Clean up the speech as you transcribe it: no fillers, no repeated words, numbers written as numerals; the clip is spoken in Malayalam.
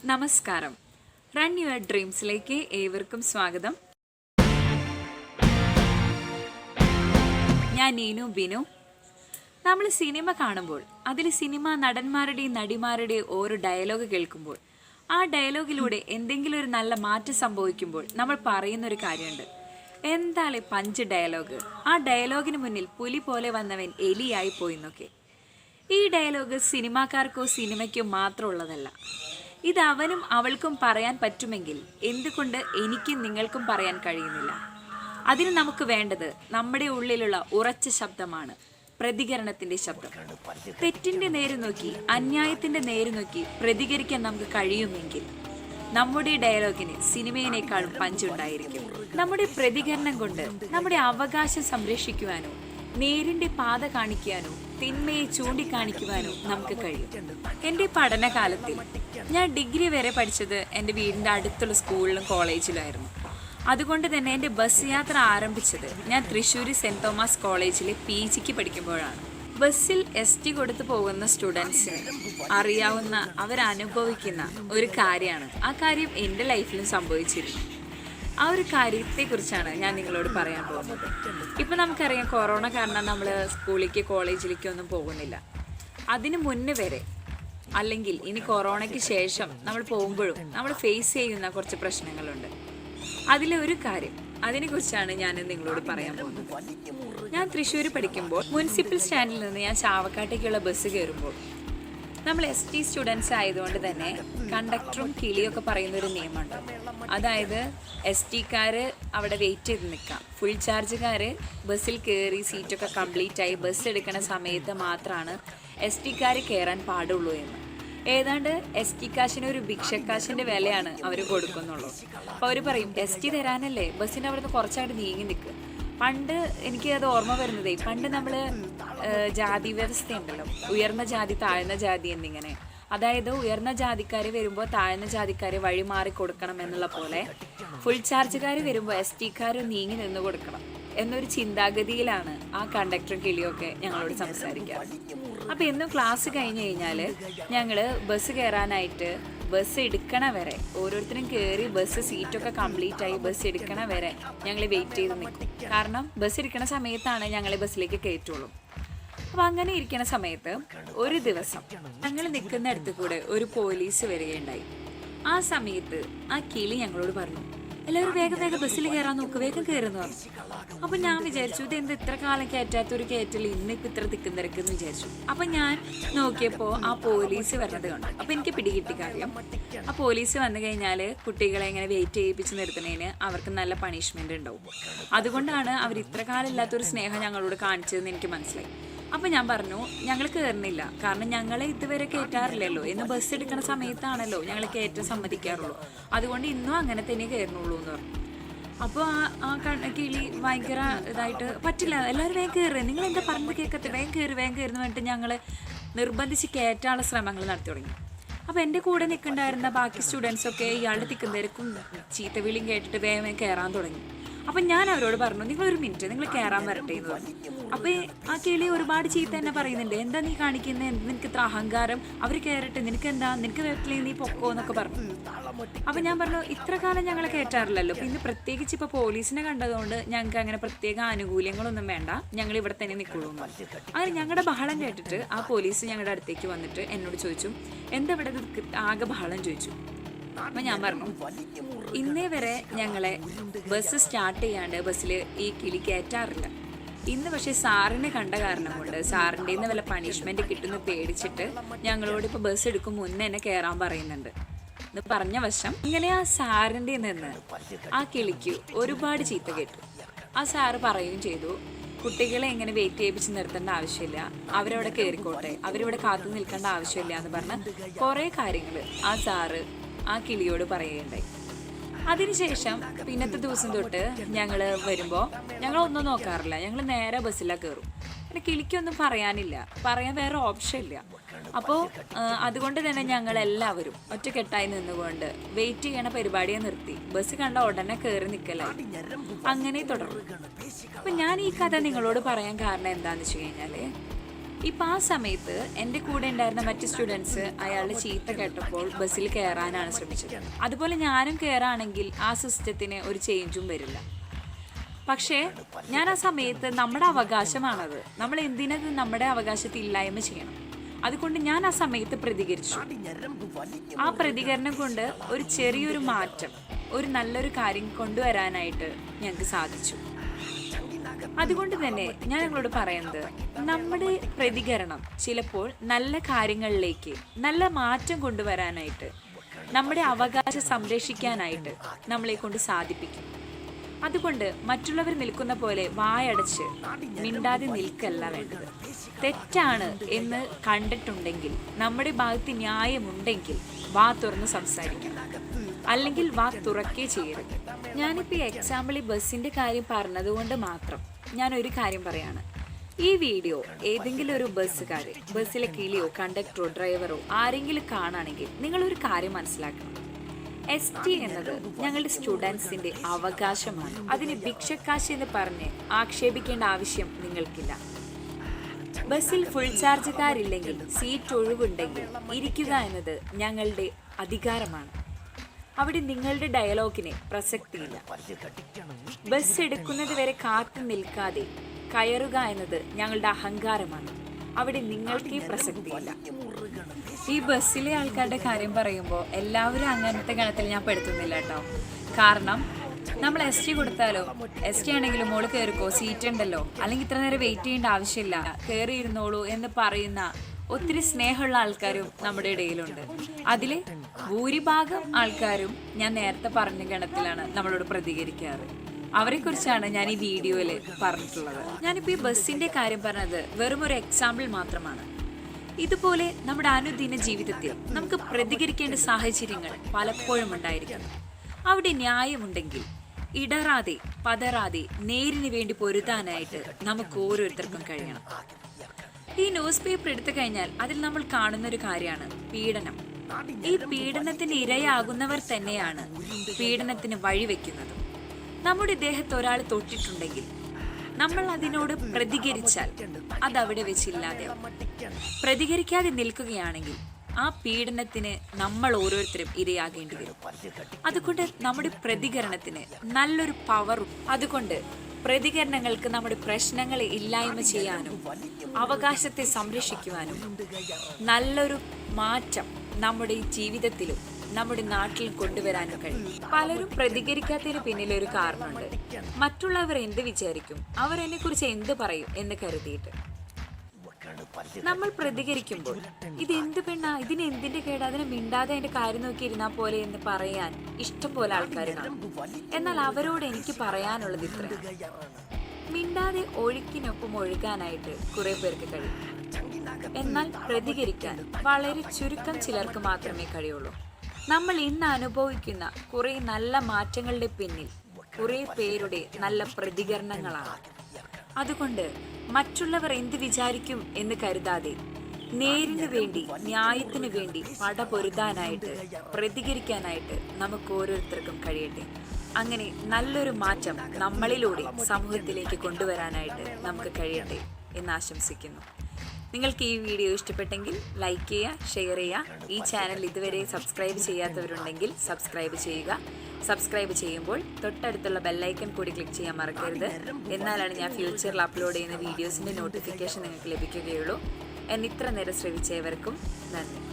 നമസ്കാരം. റൺ യുവർ ഡ്രീംസിലേക്ക് ഏവർക്കും സ്വാഗതം. ഞാൻ നീനു ബിനു. നമ്മൾ സിനിമ കാണുമ്പോൾ അതിൽ സിനിമ നടന്മാരുടെയും നടിമാരുടെയും ഓരോ ഡയലോഗ് കേൾക്കുമ്പോൾ ആ ഡയലോഗിലൂടെ എന്തെങ്കിലും ഒരു നല്ല മാറ്റം സംഭവിക്കുമ്പോൾ നമ്മൾ പറയുന്നൊരു കാര്യമുണ്ട്. എന്താണ് പഞ്ച് ഡയലോഗ്? ആ ഡയലോഗിന് മുന്നിൽ പുലി പോലെ വന്നവൻ എലിയായി പോയിന്നൊക്കെ. ഈ ഡയലോഗ് സിനിമാക്കാർക്കോ സിനിമയ്ക്കോ മാത്രമുള്ളതല്ല. ഇത് അവനും അവൾക്കും പറയാൻ പറ്റുമെങ്കിൽ എന്തുകൊണ്ട് എനിക്കും നിങ്ങൾക്കും പറയാൻ കഴിയുന്നില്ല? അതിന് നമുക്ക് വേണ്ടത് നമ്മുടെ ഉള്ളിലുള്ള ഉറച്ച ശബ്ദമാണ്, പ്രതികരണത്തിന്റെ ശബ്ദം. തെറ്റിന്റെ നേരെ നോക്കി, അന്യായത്തിന്റെ നേരെ നോക്കി പ്രതികരിക്കാൻ നമുക്ക് കഴിയുമെങ്കിൽ നമ്മുടെ ഡയലോഗിന് സിനിമയിനേക്കാളും പഞ്ചുണ്ടായിരിക്കും. നമ്മുടെ പ്രതികരണം കൊണ്ട് നമ്മുടെ അവകാശം സംരക്ഷിക്കുവാനോ നേരിന്റെ പാത കാണിക്കാനോ തിന്മയെ ചൂണ്ടിക്കാണിക്കുവാനോ നമുക്ക് കഴിയും. എൻ്റെ പഠനകാലത്തിൽ ഞാൻ ഡിഗ്രി വരെ പഠിച്ചത് എൻ്റെ വീടിൻ്റെ അടുത്തുള്ള സ്കൂളിലും കോളേജിലായിരുന്നു. അതുകൊണ്ട് തന്നെ എൻ്റെ ബസ് യാത്ര ആരംഭിച്ചത് ഞാൻ തൃശ്ശൂർ സെൻറ് തോമസ് കോളേജിലെ PGക്ക് പഠിക്കുമ്പോഴാണ്. ബസ്സിൽ ST കൊടുത്തു പോകുന്ന സ്റ്റുഡൻസിന് അറിയാവുന്ന, അവരനുഭവിക്കുന്ന ഒരു കാര്യമാണ്. ആ കാര്യം എൻ്റെ ലൈഫിലും സംഭവിച്ചിരുന്നു. ആ ഒരു കാര്യത്തെക്കുറിച്ചാണ് ഞാൻ നിങ്ങളോട് പറയാൻ പോകുന്നത്. ഇപ്പം നമുക്കറിയാം, കൊറോണ കാരണം നമ്മൾ സ്കൂളിലേക്ക് കോളേജിലേക്കോ ഒന്നും പോകുന്നില്ല. അതിന് മുന്നേ വരെ, അല്ലെങ്കിൽ ഇനി കൊറോണയ്ക്ക് ശേഷം നമ്മൾ പോകുമ്പോഴും നമ്മൾ ഫേസ് ചെയ്യുന്ന കുറച്ച് പ്രശ്നങ്ങളുണ്ട്. അതിലെ ഒരു കാര്യം, അതിനെക്കുറിച്ചാണ് ഞാൻ നിങ്ങളോട് പറയാൻ പോകുന്നത്. ഞാൻ തൃശ്ശൂർ പഠിക്കുമ്പോൾ മുനിസിപ്പൽ സ്റ്റാൻഡിൽ നിന്ന് ഞാൻ ചാവക്കാട്ടേക്കുള്ള ബസ് കയറുമ്പോൾ നമ്മൾ ST സ്റ്റുഡൻസ് ആയതുകൊണ്ട് തന്നെ കണ്ടക്ടറും കിളിയൊക്കെ പറയുന്നൊരു നിയമമുണ്ട്. അതായത് STക്കാർ അവിടെ വെയിറ്റ് ചെയ്ത് നിൽക്കാം, ഫുൾ ചാർജുകാർ ബസ്സിൽ കയറി സീറ്റൊക്കെ കംപ്ലീറ്റ് ആയി ബസ് എടുക്കുന്ന സമയത്ത് മാത്രമാണ് STക്കാർ കയറാൻ പാടുള്ളൂ എന്ന്. ഏതാണ്ട് ST കാശിന് ഒരു ഭിക്ഷക്കാശിൻ്റെ വിലയാണ് അവർ കൊടുക്കുന്നുള്ളൂ. അപ്പോൾ അവർ പറയും, ST തരാനല്ലേ ബസ്സിൻ്റെ അവിടുന്ന് കുറച്ചായിട്ട് നീങ്ങി നിൽക്കുക. പണ്ട് എനിക്ക് അത് ഓർമ്മ വരുന്നതേ, പണ്ട് നമ്മൾ ജാതി വ്യവസ്ഥ ഉണ്ടല്ലോ, ഉയർന്ന ജാതി താഴ്ന്ന ജാതി എന്നിങ്ങനെ. അതായത് ഉയർന്ന ജാതിക്കാർ വരുമ്പോൾ താഴ്ന്ന ജാതിക്കാർ വഴിമാറി കൊടുക്കണം എന്നുള്ള പോലെ ഫുൾ ചാർജുകാർ വരുമ്പോൾ STക്കാർ നീങ്ങി നിന്ന് കൊടുക്കണം എന്നൊരു ചിന്താഗതിയിലാണ് ആ കണ്ടക്ടറും കിളിയൊക്കെ ഞങ്ങളോട് സംസാരിക്കാറ്. അപ്പോൾ എന്നും ക്ലാസ് കഴിഞ്ഞ് കഴിഞ്ഞാൽ ഞങ്ങൾ ബസ് കയറാനായിട്ട് ബസ് എടുക്കണ വരെ, ഓരോരുത്തരും കയറി ബസ് സീറ്റൊക്കെ കംപ്ലീറ്റ് ആയി ബസ് എടുക്കണ വരെ ഞങ്ങൾ വെയിറ്റ് ചെയ്ത് നിൽക്കും. കാരണം ബസ് ഇരിക്കണ സമയത്താണ് ഞങ്ങളെ ബസ്സിലേക്ക് കയറ്റുള്ളൂ. അപ്പം അങ്ങനെ ഇരിക്കുന്ന സമയത്ത് ഒരു ദിവസം ഞങ്ങൾ നിൽക്കുന്നിടത്ത് കൂടെ ഒരു പോലീസ് വരികയുണ്ടായി. ആ സമയത്ത് ആ കിളി ഞങ്ങളോട് പറഞ്ഞു, എല്ലാവരും വേഗം വേഗം ബസ്സിൽ കയറാൻ നോക്ക്, വേഗം കയറുന്നു പറഞ്ഞു. അപ്പം ഞാൻ വിചാരിച്ചു, ഇത് എന്ത് ഇത്ര കാലം കയറ്റാത്തൊരു കയറ്റൽ, ഇന്നിപ്പോൾ ഇത്ര തിക്കുന്നിരക്കെന്ന് വിചാരിച്ചു. അപ്പം ഞാൻ നോക്കിയപ്പോൾ ആ പോലീസ് വരുന്നത് കണ്ടു. അപ്പം എനിക്ക് പിടികിട്ടി കാര്യം. ആ പോലീസ് വന്നു കഴിഞ്ഞാൽ കുട്ടികളെ ഇങ്ങനെ വെയിറ്റ് ചെയ്യിപ്പിച്ച് നിർത്തുന്നതിന് അവർക്ക് നല്ല പണിഷ്മെൻ്റ് ഉണ്ടാവും. അതുകൊണ്ടാണ് അവർ ഇത്ര കാലം ഇല്ലാത്തൊരു സ്നേഹം ഞങ്ങളോട് കാണിച്ചതെന്ന് എനിക്ക് മനസ്സിലായി. അപ്പം ഞാൻ പറഞ്ഞു, ഞങ്ങൾ കയറുന്നില്ല, കാരണം ഞങ്ങളെ ഇതുവരെ കയറ്റാറില്ലല്ലോ, എന്ന് ബസ് എടുക്കുന്ന സമയത്താണല്ലോ ഞങ്ങൾ കയറ്റാൻ സമ്മതിക്കാറുള്ളൂ, അതുകൊണ്ട് ഇന്നും അങ്ങനെ തന്നെ കയറുന്നുള്ളൂ എന്ന് പറഞ്ഞു. അപ്പോൾ ആ കിളി ഭയങ്കര ഇതായിട്ട്, പറ്റില്ല, എല്ലാവരും വേഗം കയറുക, നിങ്ങൾ എന്താ പറഞ്ഞത് കേൾക്കത്തില്ല, വേഗം കയറി എന്ന് പറഞ്ഞിട്ട് ഞങ്ങൾ നിർബന്ധിച്ച് കയറ്റാനുള്ള ശ്രമങ്ങൾ നടത്തി തുടങ്ങി. അപ്പോൾ എൻ്റെ കൂടെ നിൽക്കണ്ടായിരുന്ന ബാക്കി സ്റ്റുഡൻസൊക്കെ ഇയാളുടെ തിക്കുന്തരക്കും ചീത്തവിളിയും കേട്ടിട്ട് വേഗം കയറാൻ തുടങ്ങി. അപ്പം ഞാൻ അവരോട് പറഞ്ഞു, നിങ്ങളൊരു മിനിറ്റ്, നിങ്ങൾ കയറാൻ വരട്ടെ എന്ന് പറഞ്ഞു. അപ്പോൾ ആ കിളി ഒരുപാട് ചീത്ത തന്നെ പറയുന്നുണ്ട്, എന്താ നീ കാണിക്കുന്നത്, നിനക്ക് ഇത്ര അഹങ്കാരം, അവർ കയറട്ടെ, നിനക്ക് എന്താ, നിനക്ക് വരട്ടില്ലേ, നീ പൊക്കോ എന്നൊക്കെ പറഞ്ഞു. അപ്പം ഞാൻ പറഞ്ഞു, ഇത്ര കാലം ഞങ്ങളെ കയറ്റാറില്ലല്ലോ, പിന്നെ പ്രത്യേകിച്ച് ഇപ്പോൾ പോലീസിനെ കണ്ടതുകൊണ്ട് ഞങ്ങൾക്ക് അങ്ങനെ പ്രത്യേക ആനുകൂല്യങ്ങളൊന്നും വേണ്ട, ഞങ്ങൾ ഇവിടെ തന്നെ നിൽക്കുള്ളൂ എന്ന് പറഞ്ഞു. അങ്ങനെ ഞങ്ങളുടെ ബഹളം കേട്ടിട്ട് ആ പോലീസ് ഞങ്ങളുടെ അടുത്തേക്ക് വന്നിട്ട് എന്നോട് ചോദിച്ചു, എന്താ ഇവിടെ ആകെ ബഹളം ചോദിച്ചു. അപ്പം ഞാൻ പറഞ്ഞു, ഇന്നേ വരെ ഞങ്ങളെ ബസ് സ്റ്റാർട്ട് ചെയ്യാണ്ട് ബസ്സിൽ ഈ കിളി കയറ്റാറില്ല. ഇന്ന് പക്ഷേ സാറിനെ കണ്ട കാരണം കൊണ്ട്, സാറിൻ്റെ നിന്ന് വല്ല പണിഷ്മെൻറ്റ് കിട്ടുന്ന പേടിച്ചിട്ട് ഞങ്ങളോട് ഇപ്പോൾ ബസ് എടുക്കും മുന്നേ എന്നെ കയറാൻ പറയുന്നുണ്ട് എന്ന് പറഞ്ഞ വശം. ഇങ്ങനെ ആ സാറിൻ്റെ നിന്ന് ആ കിളിക്ക് ഒരുപാട് ചീത്ത കേട്ടു. ആ സാറ് പറയുകയും ചെയ്തു, കുട്ടികളെ ഇങ്ങനെ വെയിറ്റ് ചെയ്യിപ്പിച്ച് നിർത്തേണ്ട ആവശ്യമില്ല, അവരവിടെ കയറിക്കോട്ടെ, അവരിവിടെ കാത്തു നിൽക്കേണ്ട ആവശ്യമില്ല എന്ന് പറഞ്ഞ് കുറേ കാര്യങ്ങൾ ആ സാറ് ആ കിളിയോട് പറയുകയുണ്ടായി. അതിനുശേഷം പിന്നത്തെ ദിവസം തൊട്ട് ഞങ്ങൾ വരുമ്പോൾ ഞങ്ങൾ ഒന്നും നോക്കാറില്ല, ഞങ്ങൾ നേരെ ബസ്സിലാണ് കയറും. പിന്നെ കിളിക്കൊന്നും പറയാനില്ല, പറയാൻ വേറെ ഓപ്ഷൻ ഇല്ല. അപ്പോൾ അതുകൊണ്ട് തന്നെ ഞങ്ങളെല്ലാവരും ഒറ്റക്കെട്ടായി നിന്നുകൊണ്ട് വെയിറ്റ് ചെയ്യണ പരിപാടിയെ നിർത്തി ബസ് കണ്ട ഉടനെ കയറി നിൽക്കലായി. അങ്ങനെ തുടർന്നു. അപ്പം ഞാൻ ഈ കഥ നിങ്ങളോട് പറയാൻ കാരണം എന്താണെന്ന് വെച്ച് കഴിഞ്ഞാൽ, ഇപ്പം ആ സമയത്ത് എൻ്റെ കൂടെ ഉണ്ടായിരുന്ന മറ്റ് സ്റ്റുഡൻസ് അയാളുടെ ചീത്ത കേട്ടപ്പോൾ ബസ്സിൽ കയറാനാണ് ശ്രമിച്ചത്. അതുപോലെ ഞാനും കയറാണെങ്കിൽ ആ സിസ്റ്റത്തിന് ഒരു ചേഞ്ചും വരില്ല. പക്ഷേ ഞാൻ ആ സമയത്ത് നമ്മുടെ അവകാശമാണത്, നമ്മൾ എന്തിനത് നമ്മുടെ അവകാശത്തെ ഇല്ലായ്മ ചെയ്യണം. അതുകൊണ്ട് ഞാൻ ആ സമയത്ത് പ്രതികരിച്ചു. ആ പ്രതികരണം കൊണ്ട് ഒരു ചെറിയൊരു മാറ്റം, ഒരു നല്ലൊരു കാര്യം കൊണ്ടുവരാനായിട്ട് ഞങ്ങൾക്ക് സാധിച്ചു. അതുകൊണ്ട് തന്നെ ഞാൻ നിങ്ങളോട് പറയുന്നത്, നമ്മുടെ പ്രതികരണം ചിലപ്പോൾ നല്ല കാര്യങ്ങളിലേക്ക് നല്ല മാറ്റം കൊണ്ടുവരാനായിട്ട്, നമ്മുടെ അവകാശം സംരക്ഷിക്കാനായിട്ട് നമ്മളെ കൊണ്ട് സാധിപ്പിക്കും. അതുകൊണ്ട് മറ്റുള്ളവർ നിൽക്കുന്ന പോലെ വായടച്ച് മിണ്ടാതെ നിൽക്കല്ല വേണ്ടത്. തെറ്റാണ് എന്ന് കണ്ടിട്ടുണ്ടെങ്കിൽ, നമ്മുടെ ഭാഗത്ത് ന്യായമുണ്ടെങ്കിൽ വാ തുറന്ന് സംസാരിക്കണം, അല്ലെങ്കിൽ വാ തുറക്കേ ചെയ്യരുത്. ഞാനിപ്പോൾ ഈ എക്സാമ്പിൾ ഈ ബസ്സിൻ്റെ കാര്യം പറഞ്ഞതുകൊണ്ട് മാത്രം ഞാൻ ഒരു കാര്യം പറയാണ്. ഈ വീഡിയോ ഏതെങ്കിലും ഒരു ബസ്സിലെ കിളിയോ കണ്ടക്ടറോ ഡ്രൈവറോ ആരെങ്കിലും കാണുകയാണെങ്കിൽ നിങ്ങളൊരു കാര്യം മനസ്സിലാക്കണം. ST എന്നത് ഞങ്ങളുടെ സ്റ്റുഡൻസിന്റെ അവകാശമാണ്. അതിന് ഭിക്ഷക്കാശ് എന്ന് പറഞ്ഞ് ആക്ഷേപിക്കേണ്ട ആവശ്യം നിങ്ങൾക്കില്ല. ബസ്സിൽ ഫുൾ ചാർജുകാരില്ലെങ്കിൽ, സീറ്റ് ഒഴിവുണ്ടെങ്കിൽ ഇരിക്കുക എന്നത് ഞങ്ങളുടെ അധികാരമാണ്. അവിടെ നിങ്ങളുടെ ഡയലോഗിന് പ്രസക്തിയില്ല. ബസ് എടുക്കുന്നത് വരെ കാത്തു നിൽക്കാതെ കയറുക എന്നത് ഞങ്ങളുടെ അഹങ്കാരമാണ്. അവിടെ നിങ്ങൾക്ക് പ്രസക്തിയില്ല. ഈ ബസ്സിലെ ആൾക്കാരുടെ കാര്യം പറയുമ്പോൾ എല്ലാവരും അങ്ങനത്തെ ഗണത്തിൽ ഞാൻ പെടുത്തുന്നില്ല കേട്ടോ. കാരണം നമ്മൾ ST കൊടുത്താലോ, ST ആണെങ്കിലും മോള് കയറിക്കോ, സീറ്റ് ഉണ്ടല്ലോ, അല്ലെങ്കിൽ ഇത്ര നേരം വെയിറ്റ് ചെയ്യേണ്ട ആവശ്യമില്ല, കയറിയിരുന്നോളൂ എന്ന് പറയുന്ന ഒത്തിരി സ്നേഹമുള്ള ആൾക്കാരും നമ്മുടെ ഇടയിലുണ്ട്. അതിൽ ഭൂരിഭാഗം ആൾക്കാരും ഞാൻ നേരത്തെ പറഞ്ഞ ഗണത്തിലാണ് നമ്മളോട് പ്രതികരിക്കാറ്. അവരെ കുറിച്ചാണ് ഞാൻ ഈ വീഡിയോയിൽ പറഞ്ഞിട്ടുള്ളത്. ഞാനിപ്പോൾ ഈ ബസ്സിന്റെ കാര്യം പറഞ്ഞത് വെറും ഒരു എക്സാമ്പിൾ മാത്രമാണ്. ഇതുപോലെ നമ്മുടെ അനുദിന ജീവിതത്തിൽ നമുക്ക് പ്രതികരിക്കേണ്ട സാഹചര്യങ്ങൾ പലപ്പോഴും ഉണ്ടായിരിക്കുന്നു. അവിടെ ന്യായമുണ്ടെങ്കിൽ ഇടറാതെ പതറാതെ നേരിന് വേണ്ടി പൊരുതാനായിട്ട് നമുക്ക് ഓരോരുത്തർക്കും കഴിയണം. ഈ ന്യൂസ് പേപ്പർ എടുത്തു കഴിഞ്ഞാൽ അതിൽ നമ്മൾ കാണുന്നൊരു കാര്യമാണ് പീഡനം. ഈ പീഡനത്തിന് ഇരയാകുന്നവർ തന്നെയാണ് പീഡനത്തിന് വഴിവെക്കുന്നത്. നമ്മുടെ ദേഹത്ത് ഒരാൾ തൊട്ടിട്ടുണ്ടെങ്കിൽ നമ്മൾ അതിനോട് പ്രതികരിച്ചാൽ അതവിടെ വെച്ചില്ലാതെയാവും. പ്രതികരിക്കാതെ നിൽക്കുകയാണെങ്കിൽ ആ പീഡനത്തിന് നമ്മൾ ഓരോരുത്തരും ഇരയാകേണ്ടി വരും. അതുകൊണ്ട് നമ്മുടെ പ്രതികരണത്തിന് നല്ലൊരു പവറും, അതുകൊണ്ട് പ്രതികരണങ്ങൾക്ക് നമ്മുടെ പ്രശ്നങ്ങളെ ഇല്ലായ്മ ചെയ്യാനും അവകാശത്തെ സംരക്ഷിക്കുവാനും നല്ലൊരു മാറ്റം നമ്മുടെ ജീവിതത്തിലും നമ്മുടെ നാട്ടിലും കൊണ്ടുവരാനും കഴിയും. പലരും പ്രതികരിക്കാത്തതിന് പിന്നിലൊരു കാരണമുണ്ട്. മറ്റുള്ളവർ എന്ത് വിചാരിക്കും, അവർ എന്നെ കുറിച്ച് എന്ത് പറയും എന്ന് കരുതിയിട്ട്. നമ്മൾ പ്രതികരിക്കുമ്പോൾ ഇത് എന്ത് പെണ്ണാ, ഇതിന് എന്തിന്റെ കേട്, അതിനെ മിണ്ടാതെ അതിന്റെ കാര്യം നോക്കി ഇരുന്നാ പോലെ എന്ന് പറയാൻ ഇഷ്ടം പോലെ ആൾക്കാർ കാണും. എന്നാൽ അവരോട് എനിക്ക് പറയാനുള്ളത് ഇത്രയാണ്: മിണ്ടാതെ ഒഴുക്കിനൊപ്പം ഒഴുകാനായിട്ട് കുറെ പേർക്ക് കഴിയും. എന്നാൽ പ്രതികരിക്കാൻ വളരെ ചുരുക്കം ചിലർക്ക് മാത്രമേ കഴിയുള്ളൂ. നമ്മൾ ഇന്ന് അനുഭവിക്കുന്ന കുറെ നല്ല മാറ്റങ്ങളുടെ പിന്നിൽ കുറെ പേരുടെ നല്ല പ്രതികരണങ്ങളാണ്. അതുകൊണ്ട് മറ്റുള്ളവർ എന്ത് വിചാരിക്കും എന്ന് കരുതാതെ നേരിന് വേണ്ടി, ന്യായത്തിന് വേണ്ടി പടപൊരുതാനായിട്ട്, പ്രതികരിക്കാനായിട്ട് നമുക്ക് ഓരോരുത്തർക്കും കഴിയട്ടെ. അങ്ങനെ നല്ലൊരു മാറ്റം നമ്മളിലൂടെ സമൂഹത്തിലേക്ക് കൊണ്ടുവരാനായിട്ട് നമുക്ക് കഴിയട്ടെ എന്ന് ആശംസിക്കുന്നു. നിങ്ങൾക്ക് ഈ വീഡിയോ ഇഷ്ടപ്പെട്ടെങ്കിൽ ലൈക്ക് ചെയ്യുക, ഷെയർ ചെയ്യുക. ഈ ചാനൽ ഇതുവരെ സബ്സ്ക്രൈബ് ചെയ്യാത്തവരുണ്ടെങ്കിൽ സബ്സ്ക്രൈബ് ചെയ്യുക. സബ്സ്ക്രൈബ് ചെയ്യുമ്പോൾ തൊട്ടടുത്തുള്ള ബെല്ലൈക്കൺ കൂടി ക്ലിക്ക് ചെയ്യാൻ മറക്കരുത്. എന്നാലാണ് ഞാൻ ഫ്യൂച്ചറിൽ അപ്ലോഡ് ചെയ്യുന്ന വീഡിയോസിൻ്റെ നോട്ടിഫിക്കേഷൻ നിങ്ങൾക്ക് ലഭിക്കുകയുള്ളൂ. എന്നെ ഇത്ര നേരം ശ്രവിച്ചവർക്കും നന്ദി.